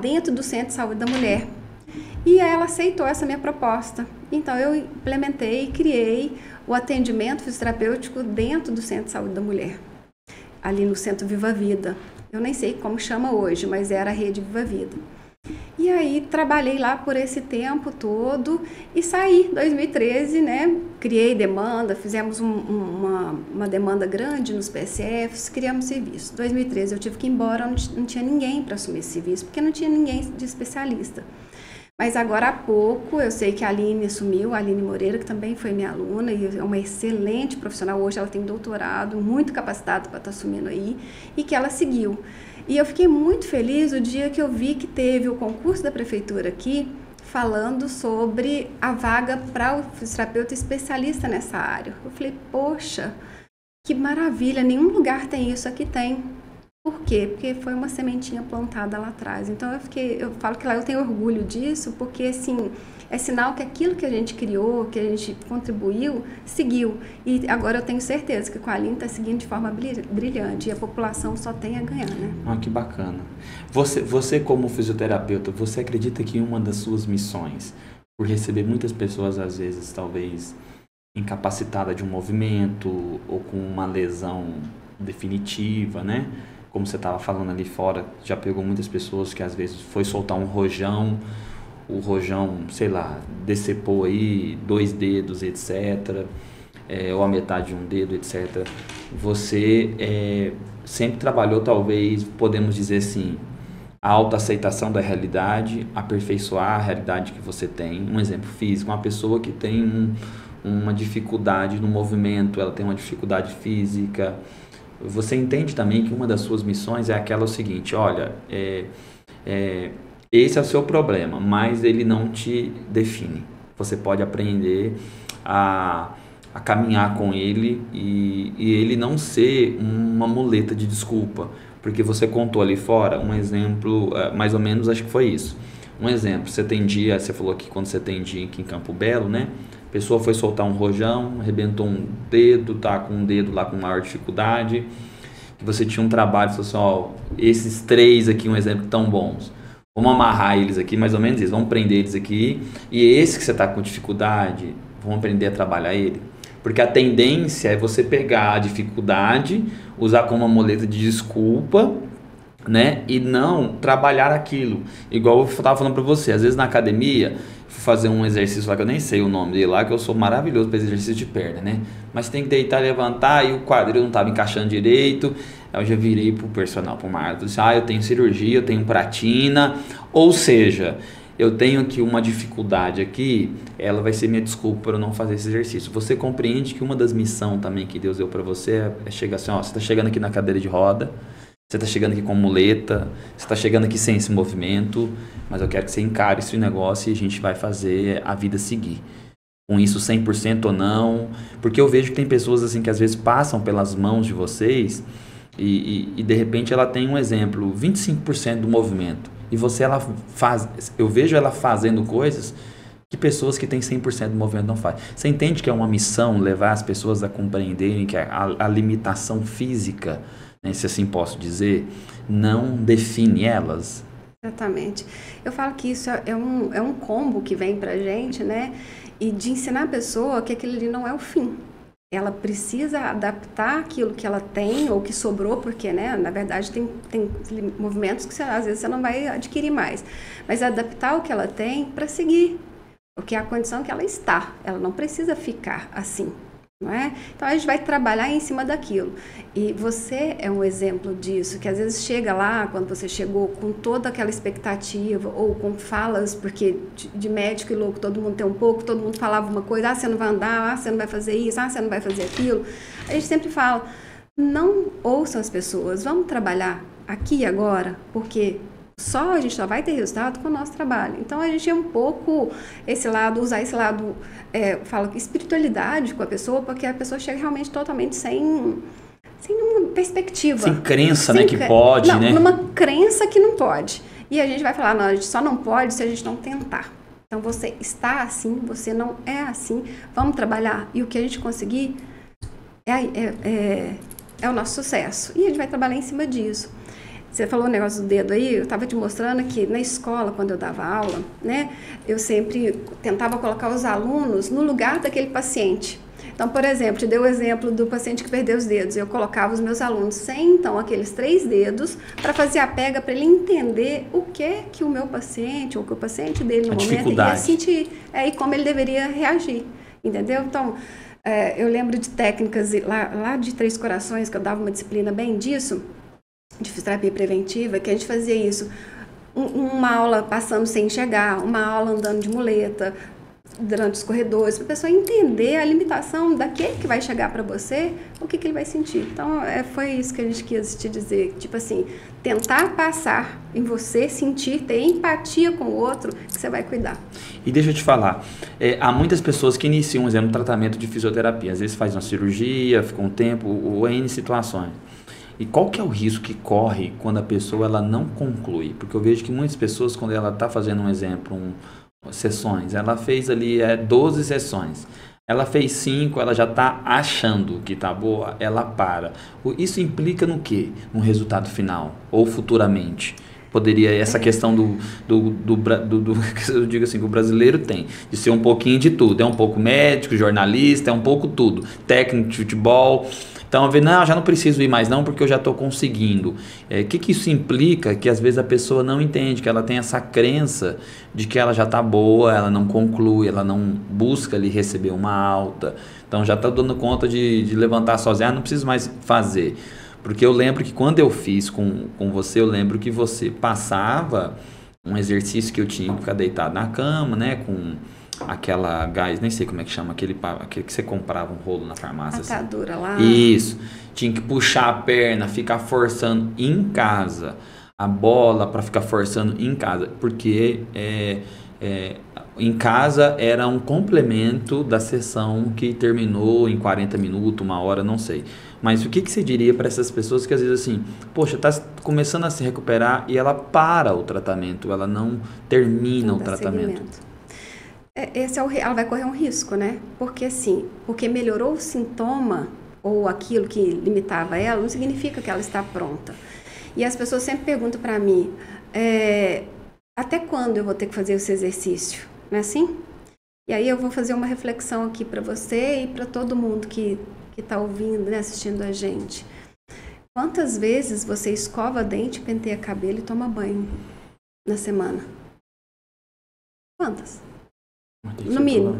dentro do Centro de Saúde da Mulher. E ela aceitou essa minha proposta. Então, eu implementei e criei o atendimento fisioterapêutico dentro do Centro de Saúde da Mulher, ali no Centro Viva Vida. Eu nem sei como chama hoje, mas era a Rede Viva Vida. E aí, trabalhei lá por esse tempo todo e saí em 2013, né? Criei demanda, fizemos uma demanda grande nos PSFs, criamos serviço. Em 2013 eu tive que ir embora, não tinha ninguém para assumir esse serviço, porque não tinha ninguém de especialista. Mas agora há pouco, eu sei que a Aline assumiu, a Aline Moreira, que também foi minha aluna e é uma excelente profissional. Hoje ela tem doutorado, muito capacitada para estar assumindo aí, e que ela seguiu. E eu fiquei muito feliz o dia que eu vi que teve o concurso da prefeitura aqui, falando sobre a vaga para o fisioterapeuta especialista nessa área. Eu falei, poxa, que maravilha, nenhum lugar tem isso, aqui tem. Por quê? Porque foi uma sementinha plantada lá atrás. Então eu falo que lá eu tenho orgulho disso, porque assim, é sinal que aquilo que a gente criou, que a gente contribuiu, seguiu. E agora eu tenho certeza que com a Aline está seguindo de forma brilhante e a população só tem a ganhar, né? Ah, que bacana. Você como fisioterapeuta, você acredita que uma das suas missões, por receber muitas pessoas às vezes talvez incapacitada de um movimento ou com uma lesão definitiva, né? Como você estava falando ali fora, já pegou muitas pessoas que às vezes foi soltar um rojão, o rojão, sei lá, decepou aí 2 dedos, etc., ou a metade de um dedo, etc. Você sempre trabalhou, talvez, podemos dizer assim, a autoaceitação da realidade, aperfeiçoar a realidade que você tem. Um exemplo físico, uma pessoa que tem uma dificuldade no movimento, ela tem uma dificuldade física. Você entende também que uma das suas missões é aquela o seguinte, olha, esse é o seu problema, mas ele não te define. Você pode aprender a caminhar com ele e ele não ser uma muleta de desculpa, porque você contou ali fora um exemplo, mais ou menos acho que foi isso. Um exemplo, você falou que quando você atendia aqui em Campo Belo, né? A pessoa foi soltar um rojão, arrebentou um dedo, tá com um dedo lá com maior dificuldade, que você tinha um trabalho, você falou assim, ó, esses 3 aqui, um exemplo, tão bons. Vamos amarrar eles aqui, mais ou menos isso, vamos prender eles aqui, e esse que você está com dificuldade, vamos aprender a trabalhar ele. Porque a tendência é você pegar a dificuldade, usar como uma muleta de desculpa, né? E não trabalhar aquilo. Igual eu estava falando para você, às vezes na academia, fazer um exercício lá que eu nem sei o nome dele lá, que eu sou maravilhoso para exercício de perna, né? Mas tem que deitar e levantar e o quadril não estava encaixando direito. Aí eu já virei pro personal, pro Marcos, disse, eu tenho cirurgia, eu tenho pratina, ou seja, eu tenho aqui uma dificuldade aqui, ela vai ser minha desculpa para eu não fazer esse exercício. Você compreende que uma das missões também que Deus deu para você é chegar assim, ó, você está chegando aqui na cadeira de roda, você está chegando aqui com muleta, você está chegando aqui sem esse movimento, mas eu quero que você encare esse negócio e a gente vai fazer a vida seguir. Com isso 100% ou não, porque eu vejo que tem pessoas assim que às vezes passam pelas mãos de vocês e de repente ela tem um exemplo, 25% do movimento, e eu vejo ela fazendo coisas que pessoas que têm 100% do movimento não fazem. Você entende que é uma missão levar as pessoas a compreenderem que a limitação física, né, se assim posso dizer, não define elas? Exatamente. Eu falo que isso é um combo que vem pra gente, né? E de ensinar a pessoa que aquilo ali não é o fim. Ela precisa adaptar aquilo que ela tem ou que sobrou, porque, né, na verdade, tem movimentos que às vezes você não vai adquirir mais. Mas adaptar o que ela tem para seguir, porque é a condição que ela está. Ela não precisa ficar assim. Não é? Então a gente vai trabalhar em cima daquilo. E você é um exemplo disso, que às vezes chega lá, quando você chegou com toda aquela expectativa, ou com falas, porque de médico e louco todo mundo tem um pouco, todo mundo falava uma coisa, você não vai andar, você não vai fazer isso, você não vai fazer aquilo. A gente sempre fala, não ouçam as pessoas, vamos trabalhar aqui e agora, porque a gente só vai ter resultado com o nosso trabalho. Então a gente é um pouco usar esse lado, fala espiritualidade com a pessoa, porque a pessoa chega realmente totalmente sem uma perspectiva. Sem crença, né, que pode, não, né? Numa crença que não pode. E a gente vai falar, não, a gente só não pode se a gente não tentar. Então você está assim, você não é assim, vamos trabalhar. E o que a gente conseguir é o nosso sucesso. E a gente vai trabalhar em cima disso. Você falou o negócio do dedo aí, eu estava te mostrando que na escola, quando eu dava aula, né, eu sempre tentava colocar os alunos no lugar daquele paciente. Então, por exemplo, te dei o exemplo do paciente que perdeu os dedos. Eu colocava os meus alunos sem, então, aqueles 3 dedos para fazer a pega, para ele entender o que o meu paciente, ou que o paciente dele no momento ia sentir, e como ele deveria reagir, entendeu? Então, eu lembro de técnicas lá de Três Corações, que eu dava uma disciplina bem disso, de fisioterapia preventiva, que a gente fazia isso, uma aula passando sem enxergar, uma aula andando de muleta, durante os corredores, para a pessoa entender a limitação daquele que vai chegar para você, o que ele vai sentir. Então, foi isso que a gente quis te dizer, tipo assim, tentar passar em você, sentir, ter empatia com o outro, que você vai cuidar. E deixa eu te falar, há muitas pessoas que iniciam, por exemplo, um tratamento de fisioterapia, às vezes faz uma cirurgia, fica um tempo, ou N situações. E qual que é o risco que corre quando a pessoa ela não conclui? Porque eu vejo que muitas pessoas, quando ela está fazendo um exemplo, sessões, ela fez ali 12 sessões, ela fez 5, ela já está achando que está boa, ela para. Isso implica no quê? No resultado final, ou futuramente? Poderia, essa questão eu digo assim, que o brasileiro tem, de ser um pouquinho de tudo, é um pouco médico, jornalista, é um pouco tudo, técnico de futebol. Então, não, já não preciso ir mais não, porque eu já estou conseguindo. O que isso implica? Que às vezes a pessoa não entende, que ela tem essa crença de que ela já está boa, ela não conclui, ela não busca ali receber uma alta. Então, já está dando conta de levantar sozinha, não preciso mais fazer. Porque eu lembro que quando eu fiz com você, eu lembro que você passava um exercício que eu tinha que ficar deitado na cama, né, com aquela gás, nem sei como é que chama, aquele que você comprava um rolo na farmácia. Atadura lá. Isso. Tinha que puxar a perna, ficar forçando em casa. A bola para ficar forçando em casa. Porque em casa era um complemento da sessão que terminou em 40 minutos, 1 hora, não sei. Mas o que você diria para essas pessoas que às vezes assim, poxa, está começando a se recuperar e ela para o tratamento, ela não termina o tratamento? Ela vai correr um risco, né? Porque melhorou o sintoma ou aquilo que limitava ela, não significa que ela está pronta. E as pessoas sempre perguntam para mim, até quando eu vou ter que fazer esse exercício? Não é assim? E aí eu vou fazer uma reflexão aqui para você e para todo mundo que está ouvindo, né, assistindo a gente. Quantas vezes você escova dente, penteia cabelo e toma banho na semana? Quantas? No mínimo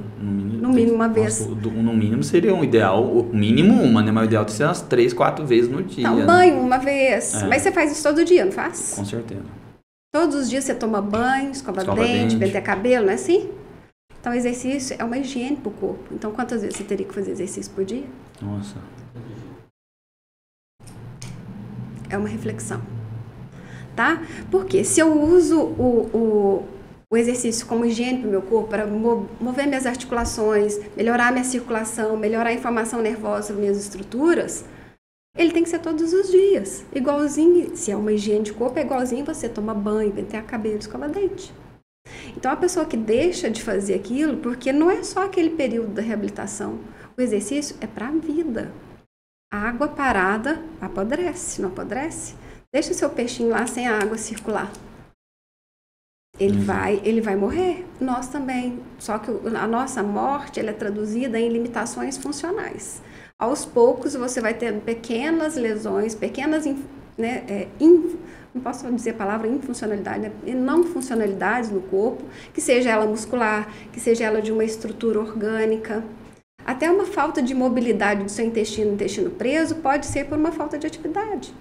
uma vez. No mínimo seria um ideal, o mínimo uma, né? Mas o ideal seria umas 3, 4 vezes no dia. Então, banho uma vez. Mas você faz isso todo dia, não faz? Com certeza. Todos os dias você toma banho, escova dente, penteia cabelo, não é assim? Então, exercício é uma higiene para o corpo. Então, quantas vezes você teria que fazer exercício por dia? Nossa. É uma reflexão. Tá? Porque se eu uso o exercício como higiene para o meu corpo, para mover minhas articulações, melhorar minha circulação, melhorar a inflamação nervosa das minhas estruturas, ele tem que ser todos os dias. Igualzinho, se é uma higiene de corpo, é igualzinho você tomar banho, pentear cabelo, escovar dente. Então, a pessoa que deixa de fazer aquilo, porque não é só aquele período da reabilitação, o exercício é para a vida. A água parada apodrece, não apodrece? Deixa o seu peixinho lá sem a água circular. Ele vai morrer, nós também. Só que a nossa morte ela é traduzida em limitações funcionais. Aos poucos você vai ter pequenas lesões, pequenas, não posso dizer a palavra infuncionalidade, né? Não funcionalidades no corpo, que seja ela muscular, que seja ela de uma estrutura orgânica. Até uma falta de mobilidade do seu intestino preso pode ser por uma falta de atividade.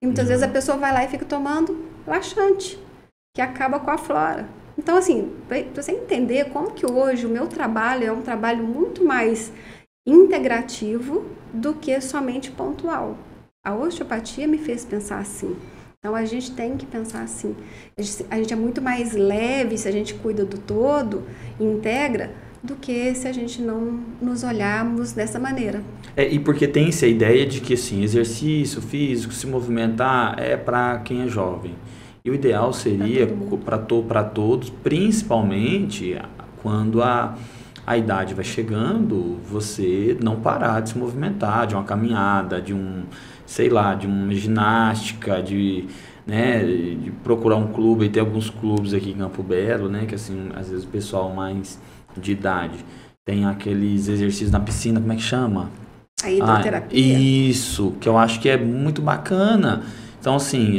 E muitas vezes a pessoa vai lá e fica tomando laxante, que acaba com a flora. Então, assim, para você entender como que hoje o meu trabalho é um trabalho muito mais integrativo do que somente pontual. A osteopatia me fez pensar assim. Então, a gente tem que pensar assim. A gente é muito mais leve se a gente cuida do todo e integra, do que se a gente não nos olharmos dessa maneira. E porque tem essa ideia de que, assim, exercício físico, se movimentar é para quem é jovem. E o ideal seria para todos, principalmente quando a idade vai chegando, você não parar de se movimentar, de uma caminhada, sei lá, de uma ginástica, né, de procurar um clube, e tem alguns clubes aqui em Campo Belo, né, que assim, às vezes o pessoal mais de idade tem aqueles exercícios na piscina, como é que chama? A hidroterapia. Isso, que eu acho que é muito bacana. Então, assim,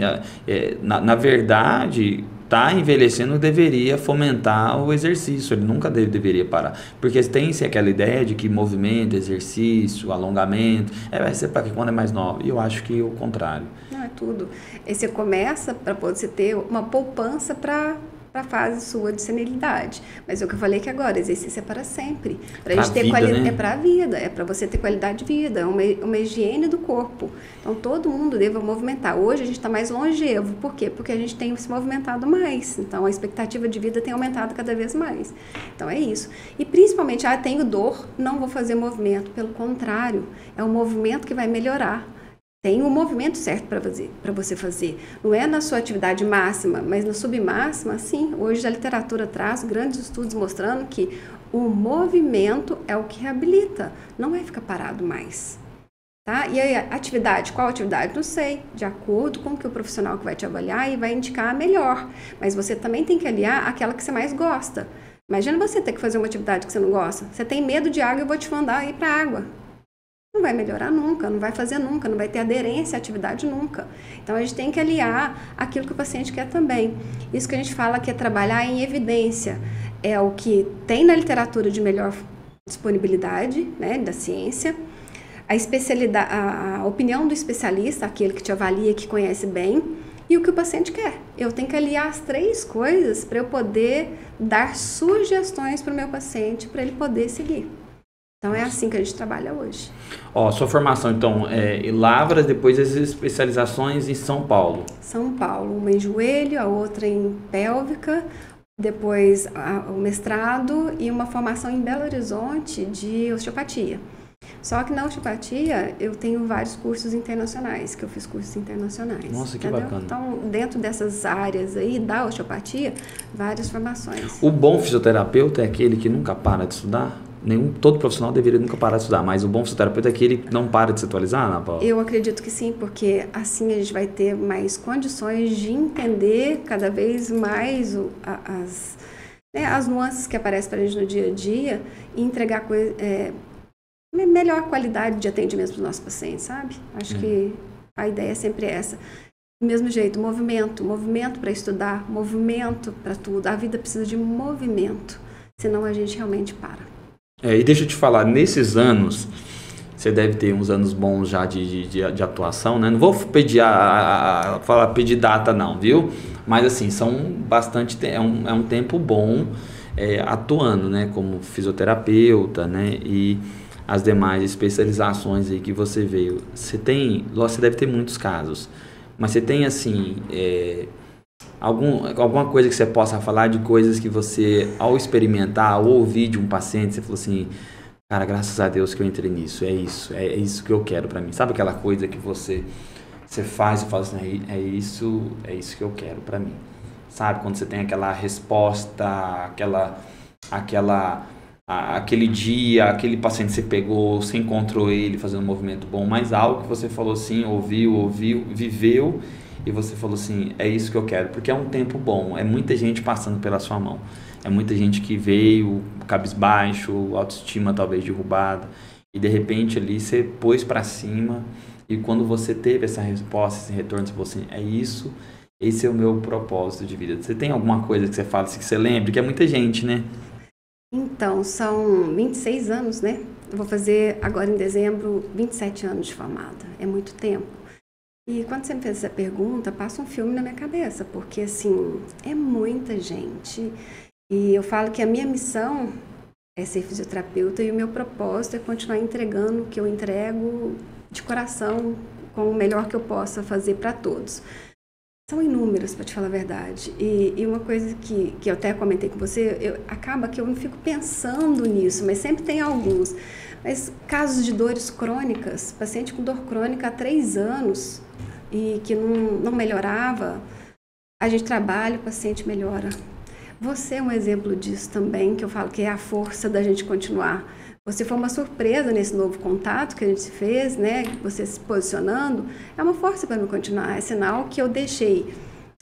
na verdade, tá envelhecendo deveria fomentar o exercício, ele nunca deveria parar. Porque tem-se aquela ideia de que movimento, exercício, alongamento, vai ser para quando é mais novo. E eu acho que o contrário. Não, é tudo. E você começa para você ter uma poupança para a fase sua de senilidade. Mas é o que eu falei que agora, exercício é para sempre. Para a gente ter qualidade, né? É para a vida, é para você ter qualidade de vida, é uma higiene do corpo. Então todo mundo deve movimentar. Hoje a gente está mais longevo. Por quê? Porque a gente tem se movimentado mais. Então a expectativa de vida tem aumentado cada vez mais. Então é isso. E principalmente, tenho dor, não vou fazer movimento. Pelo contrário, é um movimento que vai melhorar. Tem um movimento certo para você fazer. Não é na sua atividade máxima, mas na submáxima, sim. Hoje a literatura traz grandes estudos mostrando que o movimento é o que reabilita. Não vai ficar parado mais. Tá? E aí, atividade, qual atividade? Não sei. De acordo com o que o profissional que vai te avaliar e vai indicar a melhor. Mas você também tem que aliar aquela que você mais gosta. Imagina você ter que fazer uma atividade que você não gosta. Você tem medo de água, eu vou te mandar ir para a água. Não vai melhorar nunca, não vai fazer nunca, não vai ter aderência à atividade nunca. Então, a gente tem que aliar aquilo que o paciente quer também. Isso que a gente fala que é trabalhar em evidência. É o que tem na literatura de melhor disponibilidade, né, da ciência. A especialidade, a opinião do especialista, aquele que te avalia, que conhece bem, e o que o paciente quer. Eu tenho que aliar as três coisas para eu poder dar sugestões para o meu paciente, para ele poder seguir. Então, é assim que a gente trabalha hoje. Sua formação, então, é em Lavras, depois as especializações em São Paulo. São Paulo, uma em joelho, a outra em pélvica, depois o mestrado e uma formação em Belo Horizonte de osteopatia. Só que na osteopatia eu tenho vários cursos internacionais, que eu fiz cursos internacionais. Nossa, que entendeu? bacana. Então, dentro dessas áreas aí da osteopatia, várias formações. O bom fisioterapeuta é aquele que nunca para de estudar? Todo profissional deveria nunca parar de estudar, mas o bom fisioterapeuta é aquele que não para de se atualizar, Ana Paula? Eu acredito que sim, porque assim a gente vai ter mais condições de entender cada vez mais as nuances que aparecem para a gente no dia a dia e entregar melhor qualidade de atendimento para os nossos pacientes, sabe? Acho que a ideia é sempre essa. Do mesmo jeito, movimento para estudar, movimento para tudo. A vida precisa de movimento, senão a gente realmente para. E deixa eu te falar, nesses anos, você deve ter uns anos bons já de atuação, né? Não vou pedir data não, viu? Mas assim, são bastante, é um tempo bom atuando, né? Como fisioterapeuta, né? E as demais especializações aí que você veio. Você deve ter muitos casos, mas você tem assim... alguma coisa que você possa falar de coisas que você, ao experimentar, ou ouvir de um paciente, você falou assim, cara, graças a Deus que eu entrei nisso, é isso que eu quero pra mim. Sabe aquela coisa que você faz e fala assim, é isso que eu quero pra mim. Sabe, quando você tem aquela resposta, aquele dia, aquele paciente que você pegou, você encontrou ele fazendo um movimento bom, mas algo que você falou assim, ouviu, viveu, e você falou assim, é isso que eu quero, porque é um tempo bom, é muita gente passando pela sua mão, é muita gente que veio cabisbaixo, autoestima talvez derrubada, e de repente ali você pôs pra cima, e quando você teve essa resposta, esse retorno, você falou assim, é isso, esse é o meu propósito de vida. Você tem alguma coisa que você fala assim, que você lembre, que é muita gente, né? Então, são 26 anos, né? Eu vou fazer agora em dezembro 27 anos de formada, é muito tempo. E quando você me fez essa pergunta, passa um filme na minha cabeça, porque assim, é muita gente. E eu falo que a minha missão é ser fisioterapeuta e o meu propósito é continuar entregando o que eu entrego de coração, com o melhor que eu possa fazer para todos. São inúmeros, para te falar a verdade. E uma coisa que eu até comentei com você, acaba que eu não fico pensando nisso, mas sempre tem alguns. Mas casos de dores crônicas, paciente com dor crônica há 3 anos e que não melhorava, a gente trabalha, o paciente melhora. Você é um exemplo disso também, que eu falo que é a força da gente continuar. Você foi uma surpresa nesse novo contato que a gente fez, né? Você se posicionando, é uma força para me continuar. É sinal que eu deixei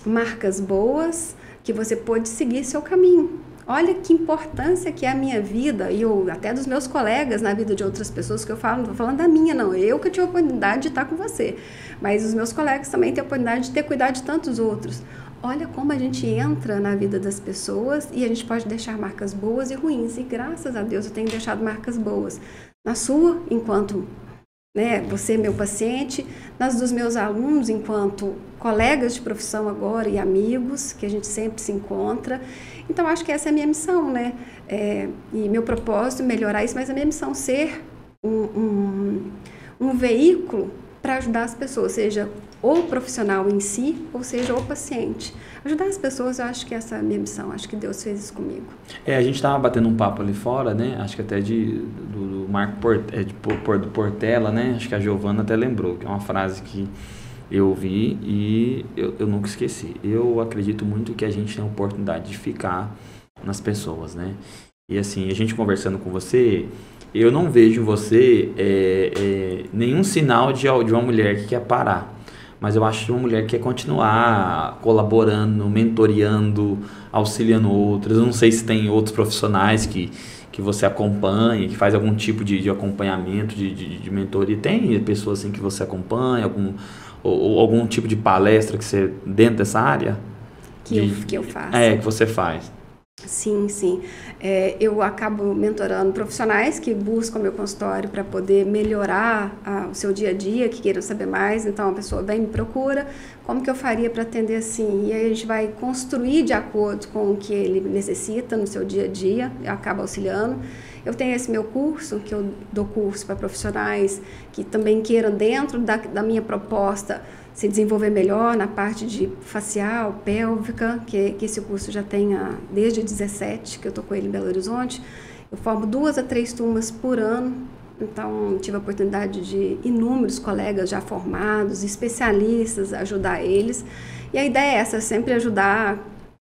marcas boas, que você pôde seguir seu caminho. Olha que importância que é a minha vida, e até dos meus colegas na vida de outras pessoas que eu falo, não estou falando da minha não, eu que tive a oportunidade de estar com você, mas os meus colegas também têm a oportunidade de ter cuidado de tantos outros. Olha como a gente entra na vida das pessoas e a gente pode deixar marcas boas e ruins, e graças a Deus eu tenho deixado marcas boas. Na sua, enquanto você é meu paciente, nas dos meus alunos, enquanto colegas de profissão agora e amigos, que a gente sempre se encontra. Então, acho que essa é a minha missão, né? E meu propósito, melhorar isso, mas a minha missão ser um veículo para ajudar as pessoas, seja o profissional em si, ou seja, o paciente. Ajudar as pessoas, eu acho que essa é a minha missão, acho que Deus fez isso comigo. A gente estava batendo um papo ali fora, né? Acho que até do Marco do Portela, né? Acho que a Giovana até lembrou, que é uma frase que eu ouvi e eu nunca esqueci. Eu acredito muito que a gente tem a oportunidade de ficar nas pessoas, né? E assim, a gente conversando com você, eu não vejo em você nenhum sinal de uma mulher que quer parar. Mas eu acho que uma mulher que quer continuar colaborando, mentoreando, auxiliando outras. Eu não sei se tem outros profissionais que você acompanha, que faz algum tipo de acompanhamento, de mentoria. Tem pessoas assim que você acompanha, algum tipo de palestra que você, dentro dessa área? Que eu faço. Que você faz. Sim. Eu acabo mentorando profissionais que buscam meu consultório para poder melhorar o seu dia a dia, que queiram saber mais. Então, a pessoa vem e me procura, como que eu faria para atender assim? E aí a gente vai construir de acordo com o que ele necessita no seu dia a dia, acaba auxiliando. Eu tenho esse meu curso, que eu dou curso para profissionais que também queiram, dentro da minha proposta, se desenvolver melhor na parte de facial, pélvica, que esse curso já tem desde 17, que eu estou com ele em Belo Horizonte. Eu formo 2 a 3 turmas por ano, então tive a oportunidade de inúmeros colegas já formados, especialistas, ajudar eles. E a ideia é essa, sempre ajudar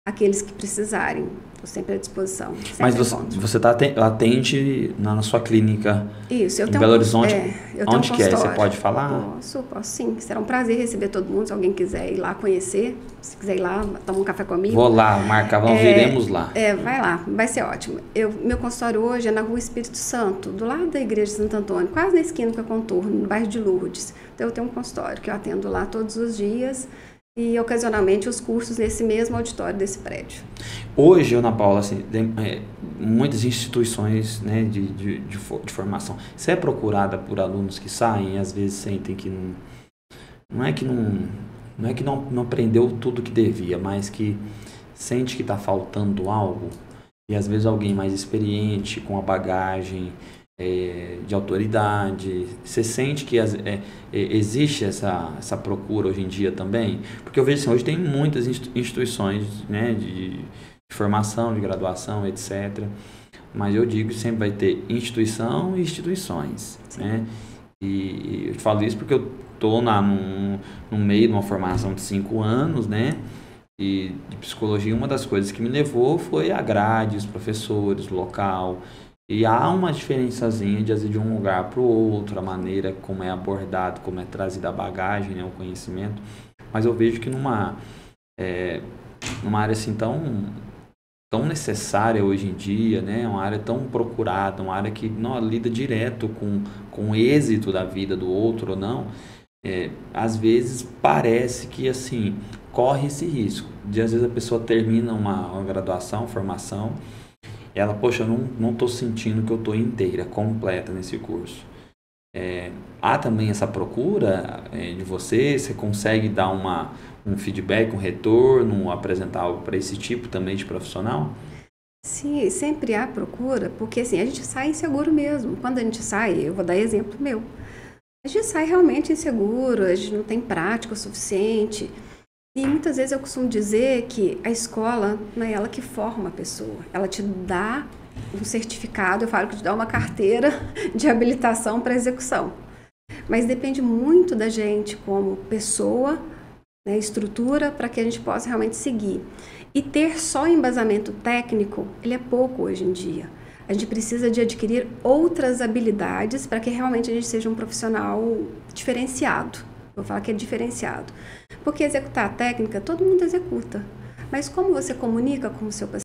aqueles que precisarem. Estou sempre à disposição. Mas você atende na sua clínica. Isso, eu em tenho Belo Horizonte. Eu tenho onde que é? Você pode falar? Posso sim. Será um prazer receber todo mundo. Se alguém quiser ir lá conhecer, se quiser ir lá, tomar um café comigo. Vou lá, marcar, iremos lá. Vai lá, vai ser ótimo. Meu consultório hoje é na Rua Espírito Santo, do lado da Igreja de Santo Antônio, quase na esquina com a Contorno, no bairro de Lourdes. Então eu tenho um consultório que eu atendo lá todos os dias. E, ocasionalmente, os cursos nesse mesmo auditório desse prédio. Hoje, Ana Paula, assim, tem muitas instituições, né, de formação. Você é procurada por alunos que saem e às vezes sentem que não é que não aprendeu tudo que devia, mas que sente que está faltando algo. E às vezes alguém mais experiente, com a bagagem de autoridade, você sente que existe essa procura hoje em dia também? Porque eu vejo assim, hoje tem muitas instituições, né, de formação, de graduação, etc. Mas eu digo que sempre vai ter instituição e instituições, né? E eu falo isso porque eu estou no meio de uma formação de 5 anos, né? E de psicologia, uma das coisas que me levou foi a grade, os professores, o local. E há uma diferençazinha de um lugar para o outro, a maneira como é abordado, como é trazida a bagagem, né, o conhecimento. Mas eu vejo que numa área assim tão necessária hoje em dia, né, uma área tão procurada, uma área que não lida direto com o êxito da vida do outro ou não, às vezes parece que assim, corre esse risco de às vezes a pessoa termina uma graduação, formação, ela, poxa, eu não estou sentindo que eu estou inteira, completa nesse curso. Há também essa procura de você consegue dar um feedback, um retorno, apresentar algo para esse tipo também de profissional? Sim, sempre há procura, porque assim, a gente sai inseguro mesmo. Quando a gente sai, eu vou dar exemplo meu, a gente sai realmente inseguro, a gente não tem prática o suficiente. E muitas vezes eu costumo dizer que a escola não é ela que forma a pessoa, ela te dá um certificado, eu falo que te dá uma carteira de habilitação para execução. Mas depende muito da gente como pessoa, né, estrutura, para que a gente possa realmente seguir. E ter só embasamento técnico, ele é pouco hoje em dia. A gente precisa de adquirir outras habilidades para que realmente a gente seja um profissional diferenciado. Vou falar que é diferenciado. Porque executar a técnica, todo mundo executa. Mas como você comunica com o seu paciente?